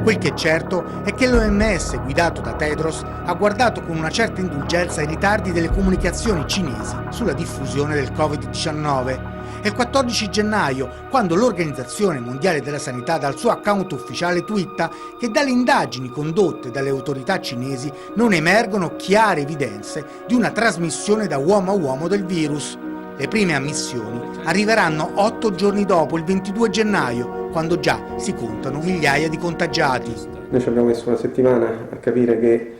Quel che è certo è che l'OMS, guidato da Tedros, ha guardato con una certa indulgenza i ritardi delle comunicazioni cinesi sulla diffusione del Covid-19. È il 14 gennaio, quando l'Organizzazione Mondiale della Sanità dal suo account ufficiale twitta che dalle indagini condotte dalle autorità cinesi non emergono chiare evidenze di una trasmissione da uomo a uomo del virus. Le prime ammissioni arriveranno 8 giorni dopo, il 22 gennaio, quando già si contano migliaia di contagiati. Noi ci abbiamo messo una settimana a capire che,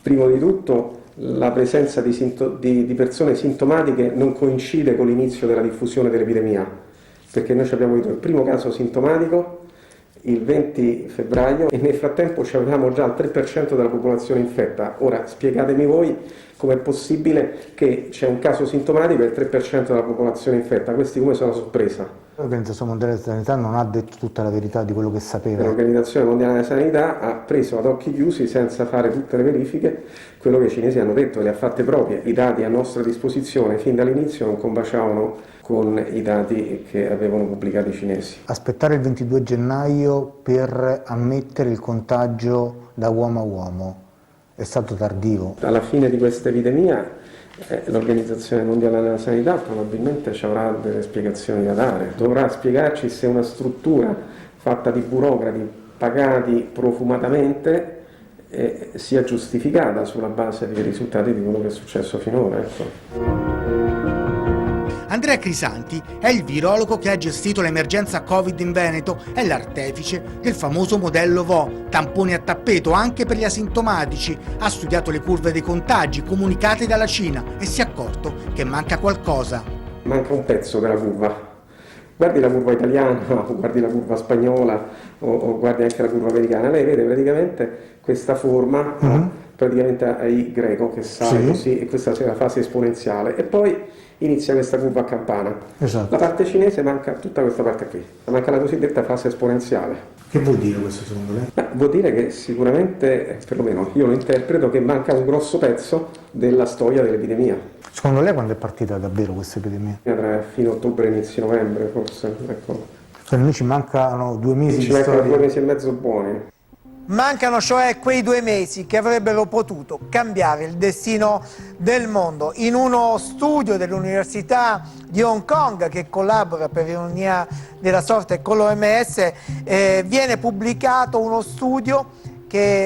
prima di tutto, la presenza di persone sintomatiche non coincide con l'inizio della diffusione dell'epidemia, perché noi ci abbiamo avuto il primo caso sintomatico il 20 febbraio e nel frattempo avevamo già il 3% della popolazione infetta. Ora spiegatemi voi com'è possibile che c'è un caso sintomatico e il 3% della popolazione infetta. Questi come sono sorpresa? L'Organizzazione Mondiale della Sanità non ha detto tutta la verità di quello che sapeva. L'Organizzazione Mondiale della Sanità ha preso ad occhi chiusi, senza fare tutte le verifiche, quello che i cinesi hanno detto, le ha fatte proprie. I dati a nostra disposizione fin dall'inizio non combaciavano con i dati che avevano pubblicato i cinesi. Aspettare il 22 gennaio per ammettere il contagio da uomo a uomo è stato tardivo. Alla fine di questa epidemia l'Organizzazione Mondiale della Sanità probabilmente ci avrà delle spiegazioni da dare. Dovrà spiegarci se una struttura fatta di burocrati pagati profumatamente sia giustificata sulla base dei risultati di quello che è successo finora. Andrea Crisanti è il virologo che ha gestito l'emergenza Covid in Veneto, è l'artefice del famoso modello Vo, tamponi a tappeto anche per gli asintomatici, ha studiato le curve dei contagi comunicate dalla Cina e si è accorto che manca qualcosa. Manca un pezzo della curva. Guardi la curva italiana, o guardi la curva spagnola, o guardi anche la curva americana, lei vede praticamente questa forma, praticamente a I greco che sale così, e questa è la fase esponenziale, e poi inizia questa curva a campana. Esatto. La parte cinese manca tutta questa parte qui, manca la cosiddetta fase esponenziale. Che vuol dire questo secondo lei? Vuol dire che sicuramente, perlomeno io lo interpreto, che manca un grosso pezzo della storia dell'epidemia. Secondo lei quando è partita davvero questa epidemia? Tra fine ottobre e inizio novembre forse, ecco. Cioè noi ci mancano 2 mesi Ci di mancano storia. 2 mesi e mezzo buoni. Mancano cioè quei 2 mesi che avrebbero potuto cambiare il destino del mondo. In uno studio dell'Università di Hong Kong, che collabora per ironia della sorte con l'OMS, viene pubblicato uno studio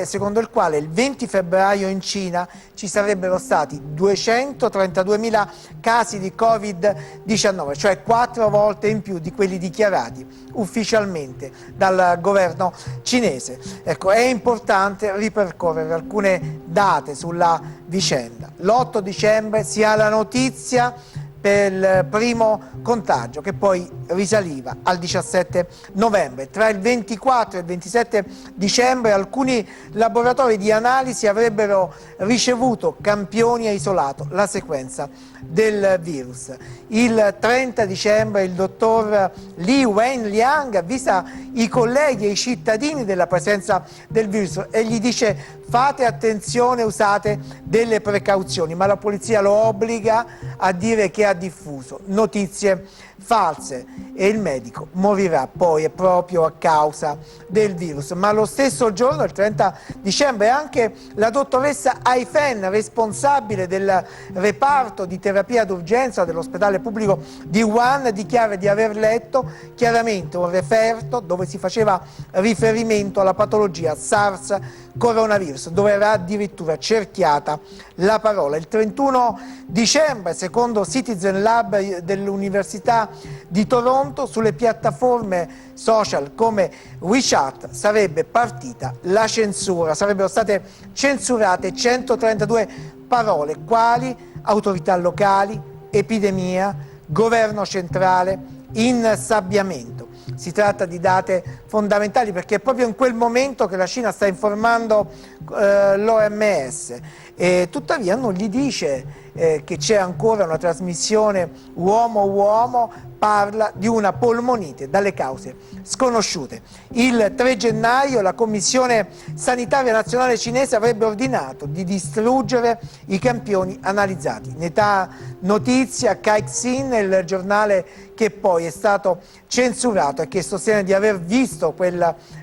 secondo il quale il 20 febbraio in Cina ci sarebbero stati 232.000 casi di Covid-19, cioè 4 volte in più di quelli dichiarati ufficialmente dal governo cinese. Ecco, è importante ripercorrere alcune date sulla vicenda. L'8 dicembre si ha la notizia per il primo contagio, che poi risaliva al 17 novembre. Tra il 24 e il 27 dicembre alcuni laboratori di analisi avrebbero ricevuto campioni e isolato la sequenza del virus. Il 30 dicembre il dottor Li Wenliang avvisa i colleghi e i cittadini della presenza del virus e gli dice: fate attenzione, usate delle precauzioni, ma la polizia lo obbliga a dire che ha diffuso notizie false e il medico morirà poi proprio a causa del virus. Ma lo stesso giorno, il 30 dicembre, anche la dottoressa Ai Fen, responsabile del reparto di terapia d'urgenza dell'ospedale pubblico di Wuhan, dichiara di aver letto chiaramente un referto dove si faceva riferimento alla patologia SARS coronavirus, dove era addirittura cerchiata la parola. Il 31 dicembre, secondo Citizen Lab dell'Università di Toronto, sulle piattaforme social come WeChat sarebbe partita la censura, sarebbero state censurate 132 parole quali autorità locali, epidemia, governo centrale, insabbiamento. Si tratta di date fondamentali perché è proprio in quel momento che la Cina sta informando l'OMS e tuttavia non gli dice che c'è ancora una trasmissione uomo-uomo, parla di una polmonite dalle cause sconosciute. Il 3 gennaio la Commissione Sanitaria Nazionale cinese avrebbe ordinato di distruggere i campioni analizzati. Ne dà notizia Caixin, il giornale che poi è stato censurato e che sostiene di aver visto imposto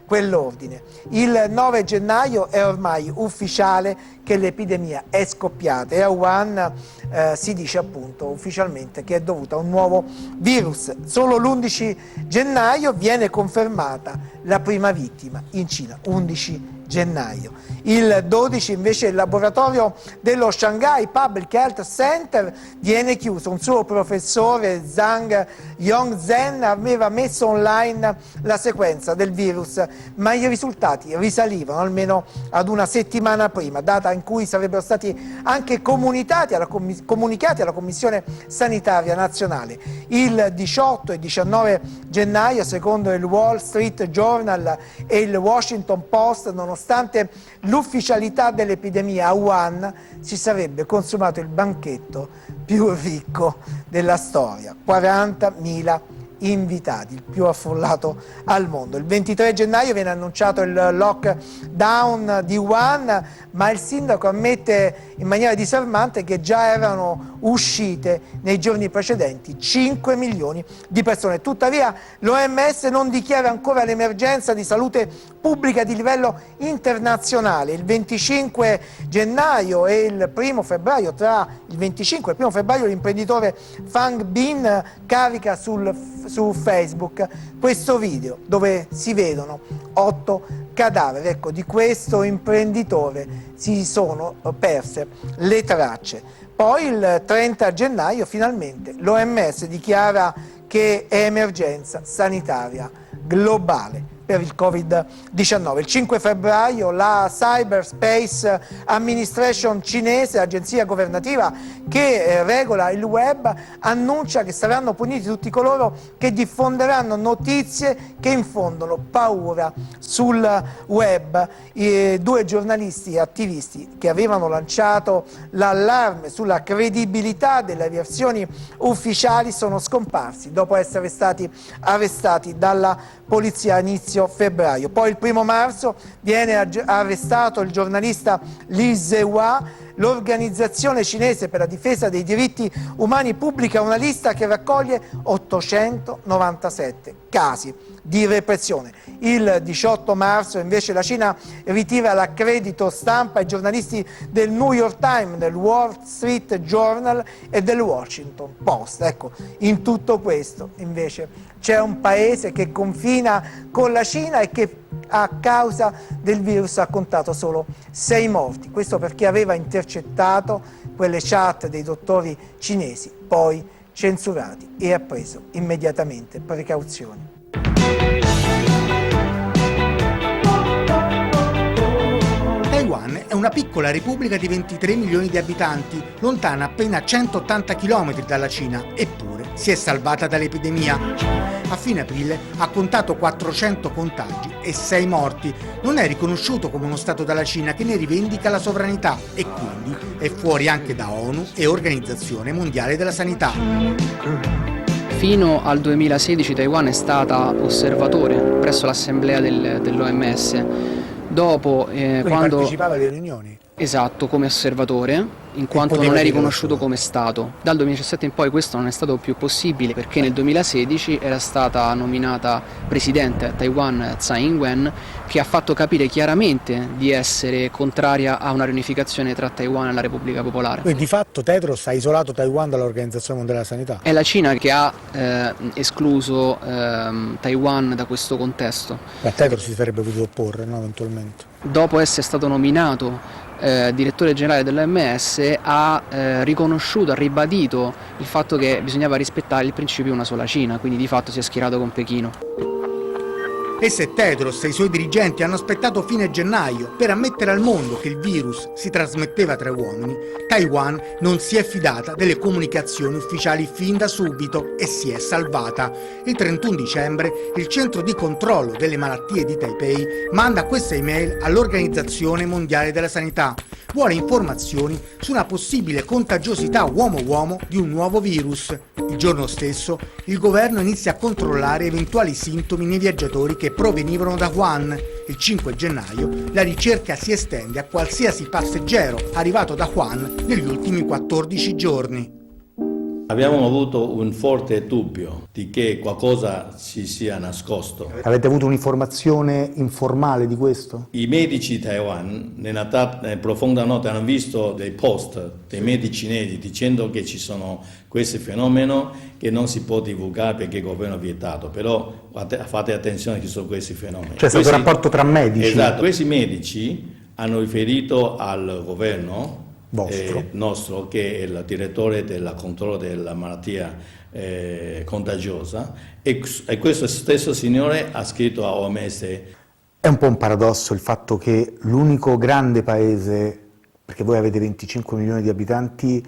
quell'ordine. Il 9 gennaio è ormai ufficiale che l'epidemia è scoppiata e a Wuhan si dice appunto ufficialmente che è dovuta a un nuovo virus. Solo l'11 gennaio viene confermata la prima vittima in Cina, 11 gennaio. Il 12 invece il laboratorio dello Shanghai Public Health Center viene chiuso. Un suo professore, Zhang Yongzhen, aveva messo online la sequenza del virus, ma i risultati risalivano almeno ad una settimana prima, data in cui sarebbero stati anche comunicati alla Commissione Sanitaria Nazionale. Il 18 e 19 gennaio, secondo il Wall Street Journal e il Washington Post, nonostante l'ufficialità dell'epidemia a Wuhan, si sarebbe consumato il banchetto più ricco della storia, 40.000 invitati, il più affollato al mondo. Il 23 gennaio viene annunciato il lockdown di Wuhan, ma il sindaco ammette in maniera disarmante che già erano uscite nei giorni precedenti 5 milioni di persone. Tuttavia l'OMS non dichiara ancora l'emergenza di salute pubblica di livello internazionale. Il 25 gennaio e il 1 febbraio, tra il 25 e il 1 febbraio, l'imprenditore Fang Bin carica su Facebook questo video dove si vedono 8 cadaveri. Ecco, di questo imprenditore si sono perse le tracce. Poi il 30 gennaio finalmente l'OMS dichiara che è emergenza sanitaria globale per il Covid-19. Il 5 febbraio la Cyberspace Administration cinese, agenzia governativa che regola il web, annuncia che saranno puniti tutti coloro che diffonderanno notizie che infondono paura sul web. I 2 giornalisti e attivisti che avevano lanciato l'allarme sulla credibilità delle versioni ufficiali sono scomparsi dopo essere stati arrestati dalla polizia a inizio febbraio. Poi il 1 marzo viene arrestato il giornalista Li Zehua. L'organizzazione cinese per la difesa dei diritti umani pubblica una lista che raccoglie 897 casi di repressione. Il 18 marzo invece la Cina ritira l'accredito stampa ai giornalisti del New York Times, del Wall Street Journal e del Washington Post. Ecco, in tutto questo invece c'è un paese che confina con la Cina e che a causa del virus ha contato solo 6 morti. Questo perché aveva intercettato quelle chat dei dottori cinesi, poi censurati, e ha preso immediatamente precauzioni. Taiwan è una piccola repubblica di 23 milioni di abitanti, lontana appena 180 km dalla Cina, eppure si è salvata dall'epidemia. A fine aprile ha contato 400 contagi e 6 morti. Non è riconosciuto come uno Stato dalla Cina, che ne rivendica la sovranità, e quindi è fuori anche da ONU e Organizzazione Mondiale della Sanità. Fino al 2016 Taiwan è stata osservatore presso l'assemblea dell'OMS. Dopo, quando partecipava alle riunioni? Esatto, come osservatore, in quanto non è riconosciuto come Stato. Dal 2017 in poi questo non è stato più possibile, perché nel 2016 era stata nominata presidente a Taiwan Tsai Ing-wen, che ha fatto capire chiaramente di essere contraria a una riunificazione tra Taiwan e la Repubblica Popolare. Quindi di fatto Tedros ha isolato Taiwan dall'Organizzazione Mondiale della Sanità? È la Cina che ha escluso Taiwan da questo contesto. Ma Tedros si sarebbe potuto opporre, no, eventualmente? Dopo essere stato nominato direttore generale dell'OMS, ha riconosciuto, ha ribadito il fatto che bisognava rispettare il principio una sola Cina, quindi di fatto si è schierato con Pechino. E se Tedros e i suoi dirigenti hanno aspettato fine gennaio per ammettere al mondo che il virus si trasmetteva tra uomini, Taiwan non si è fidata delle comunicazioni ufficiali fin da subito e si è salvata. Il 31 dicembre il centro di controllo delle malattie di Taipei manda questa email all'Organizzazione Mondiale della Sanità. Vuole informazioni su una possibile contagiosità uomo-uomo di un nuovo virus. Il giorno stesso il governo inizia a controllare eventuali sintomi nei viaggiatori che provenivano da Wuhan. Il 5 gennaio la ricerca si estende a qualsiasi passeggero arrivato da Wuhan negli ultimi 14 giorni. Abbiamo avuto un forte dubbio di che qualcosa ci sia nascosto. Avete avuto un'informazione informale di questo? I medici di Taiwan, nella profonda notte, hanno visto dei post dei medici cinesi dicendo che ci sono questi fenomeni che non si può divulgare perché il governo ha vietato, però fate attenzione che sono questi fenomeni. C'è stato un rapporto tra medici? Esatto, questi medici hanno riferito al governo nostro, che è il direttore del controllo della malattia contagiosa, e questo stesso signore ha scritto a OMS. È un po' un paradosso il fatto che l'unico grande paese, perché voi avete 25 milioni di abitanti,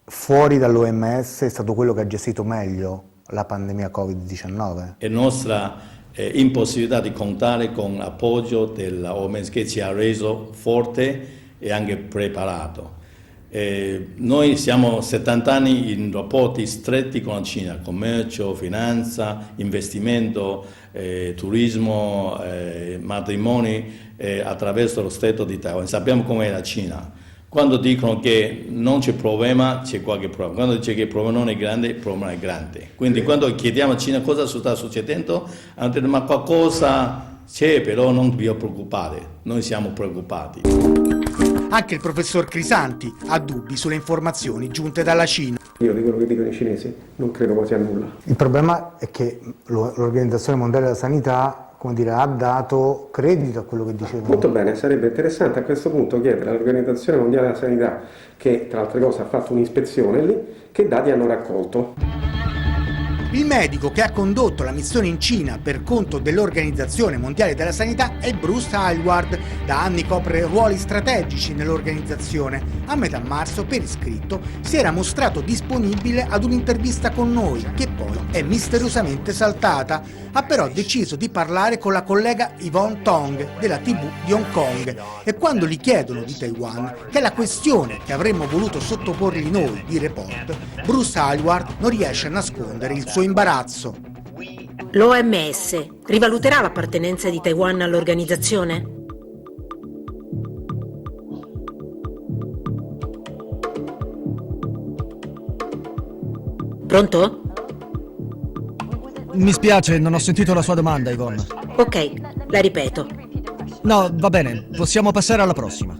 fuori dall'OMS è stato quello che ha gestito meglio la pandemia Covid-19. È nostra impossibilità di contare con l'appoggio dell'OMS, che ci ha reso forte e anche preparato. Noi siamo 70 anni in rapporti stretti con la Cina, commercio, finanza, investimento, turismo, matrimoni attraverso lo stretto di Taiwan. Sappiamo com'è la Cina. Quando dicono che non c'è problema, c'è qualche problema. Quando dice che il problema non è grande, il problema è grande. Quindi quando chiediamo a Cina cosa sta succedendo, hanno detto ma qualcosa c'è, però non vi preoccupate, noi siamo preoccupati. Anche il professor Crisanti ha dubbi sulle informazioni giunte dalla Cina. Io di quello che dicono i cinesi non credo quasi a nulla. Il problema è che l'Organizzazione Mondiale della Sanità, come dire, ha dato credito a quello che dicevano. Molto bene, sarebbe interessante a questo punto chiedere all'Organizzazione Mondiale della Sanità, che tra altre cose ha fatto un'ispezione lì, che dati hanno raccolto. Il medico che ha condotto la missione in Cina per conto dell'Organizzazione Mondiale della Sanità è Bruce Aylward. Da anni copre ruoli strategici nell'organizzazione. A metà marzo, per iscritto, si era mostrato disponibile ad un'intervista con noi, che poi è misteriosamente saltata. Ha però deciso di parlare con la collega Yvonne Tong della TV di Hong Kong, e quando gli chiedono di Taiwan, che è la questione che avremmo voluto sottoporgli noi di Report, Bruce Aylward non riesce a nascondere il suo imbarazzo. L'OMS rivaluterà l'appartenenza di Taiwan all'organizzazione? Pronto? Mi spiace, non ho sentito la sua domanda, Yvonne. Ok, la ripeto. No, va bene, possiamo passare alla prossima.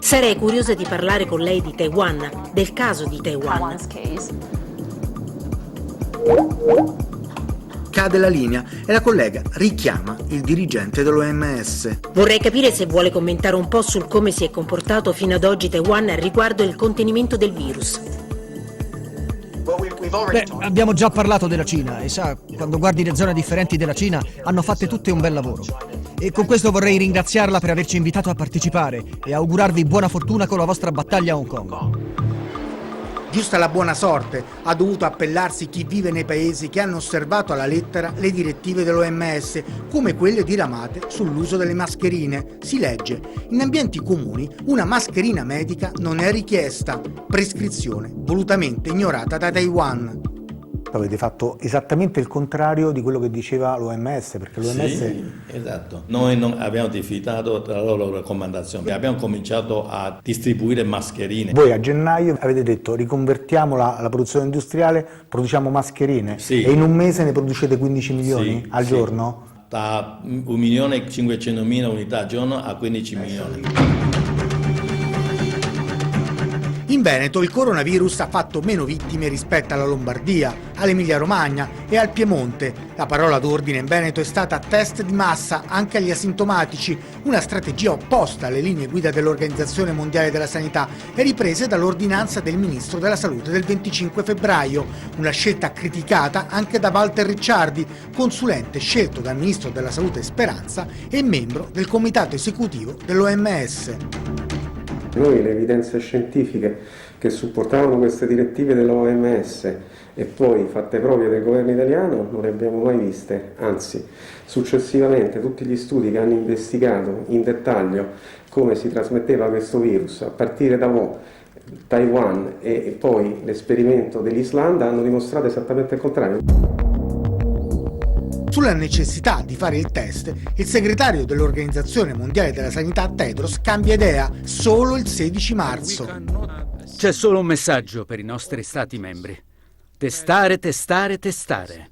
Sarei curiosa di parlare con lei di Taiwan, del caso di Taiwan. Cade la linea e la collega richiama il dirigente dell'OMS. Vorrei capire se vuole commentare un po' sul come si è comportato fino ad oggi Taiwan riguardo il contenimento del virus. Beh, abbiamo già parlato della Cina e sa, quando guardi le zone differenti della Cina hanno fatte tutte un bel lavoro. E con questo vorrei ringraziarla per averci invitato a partecipare e augurarvi buona fortuna con la vostra battaglia a Hong Kong. Giusta la buona sorte, ha dovuto appellarsi chi vive nei paesi che hanno osservato alla lettera le direttive dell'OMS, come quelle diramate sull'uso delle mascherine. Si legge: in ambienti comuni una mascherina medica non è richiesta, prescrizione volutamente ignorata da Taiwan. Avete fatto esattamente il contrario di quello che diceva l'OMS, perché l'OMS... Sì, esatto. Noi non abbiamo rifiutato la loro raccomandazione, abbiamo cominciato a distribuire mascherine. Voi a gennaio avete detto riconvertiamola alla produzione industriale, produciamo mascherine, sì. E in un mese ne producete 15 milioni Sì, al sì. giorno? Da 1.500.000 unità al giorno a 15 milioni. In Veneto il coronavirus ha fatto meno vittime rispetto alla Lombardia, all'Emilia-Romagna e al Piemonte. La parola d'ordine in Veneto è stata test di massa anche agli asintomatici, una strategia opposta alle linee guida dell'Organizzazione Mondiale della Sanità e riprese dall'ordinanza del Ministro della Salute del 25 febbraio, una scelta criticata anche da Walter Ricciardi, consulente scelto dal Ministro della Salute Speranza e membro del Comitato Esecutivo dell'OMS. Noi le evidenze scientifiche che supportavano queste direttive dell'OMS e poi fatte proprie del governo italiano non le abbiamo mai viste, anzi successivamente tutti gli studi che hanno investigato in dettaglio come si trasmetteva questo virus a partire da Taiwan e poi l'esperimento dell'Islanda hanno dimostrato esattamente il contrario. Sulla necessità di fare il test, il segretario dell'Organizzazione Mondiale della Sanità Tedros cambia idea solo il 16 marzo. C'è solo un messaggio per i nostri Stati membri. Testare, testare, testare.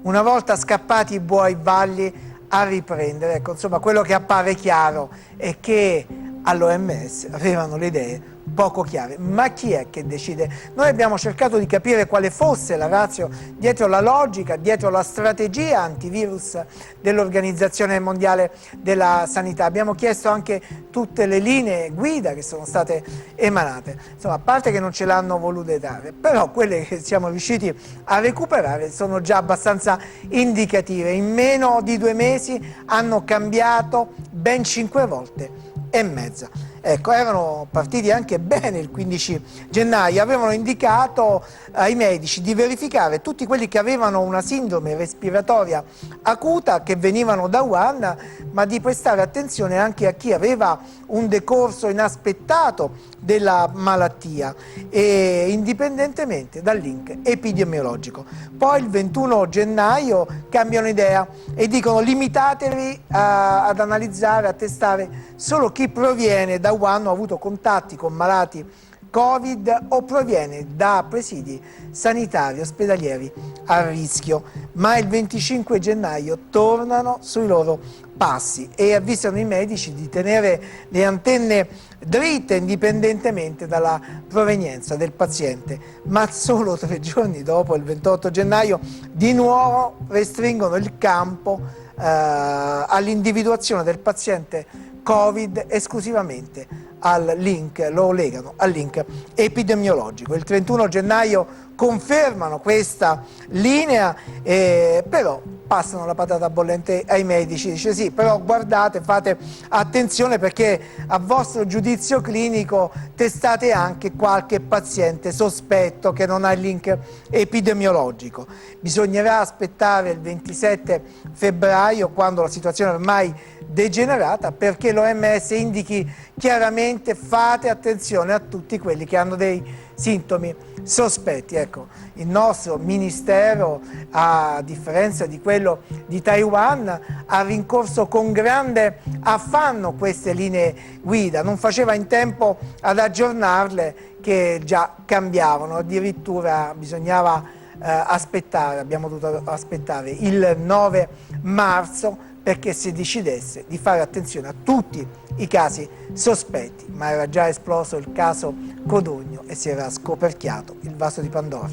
Una volta scappati i buoi valli a riprendere. Ecco, insomma, quello che appare chiaro è che all'OMS avevano le idee poco chiare. Ma chi è che decide? Noi abbiamo cercato di capire quale fosse la ratio dietro la logica, dietro la strategia antivirus dell'Organizzazione Mondiale della Sanità. Abbiamo chiesto anche tutte le linee guida che sono state emanate. Insomma, a parte che non ce l'hanno volute dare, però quelle che siamo riusciti a recuperare sono già abbastanza indicative. In meno di 2 mesi hanno cambiato ben 5 volte e mezza. Ecco, erano partiti anche bene il 15 gennaio, avevano indicato ai medici di verificare tutti quelli che avevano una sindrome respiratoria acuta che venivano da Wuhan, ma di prestare attenzione anche a chi aveva un decorso inaspettato della malattia e indipendentemente dal link epidemiologico. Poi il 21 gennaio cambiano idea e dicono limitatevi ad analizzare, a testare solo chi proviene da Wuhan o ha avuto contatti con malati Covid o proviene da presidi sanitari ospedalieri a rischio. Ma il 25 gennaio tornano sui loro passi e avvisano i medici di tenere le antenne dritte indipendentemente dalla provenienza del paziente. Ma solo 3 giorni dopo, il 28 gennaio, di nuovo restringono il campo all'individuazione del paziente Covid esclusivamente al link, lo legano al link epidemiologico. Il 31 gennaio confermano questa linea, però passano la patata bollente ai medici, dice sì, però guardate, fate attenzione perché a vostro giudizio clinico testate anche qualche paziente sospetto che non ha il link epidemiologico. Bisognerà aspettare il 27 febbraio, quando la situazione è ormai degenerata, perché l'OMS indichi chiaramente fate attenzione a tutti quelli che hanno dei sintomi sospetti. Ecco, il nostro ministero, a differenza di quello di Taiwan, ha rincorso con grande affanno queste linee guida, non faceva in tempo ad aggiornarle che già cambiavano, addirittura bisognava aspettare, abbiamo dovuto aspettare il 9 marzo perché si decidesse di fare attenzione a tutti i casi sospetti, ma era già esploso il caso Codogno e si era scoperchiato il vaso di Pandora.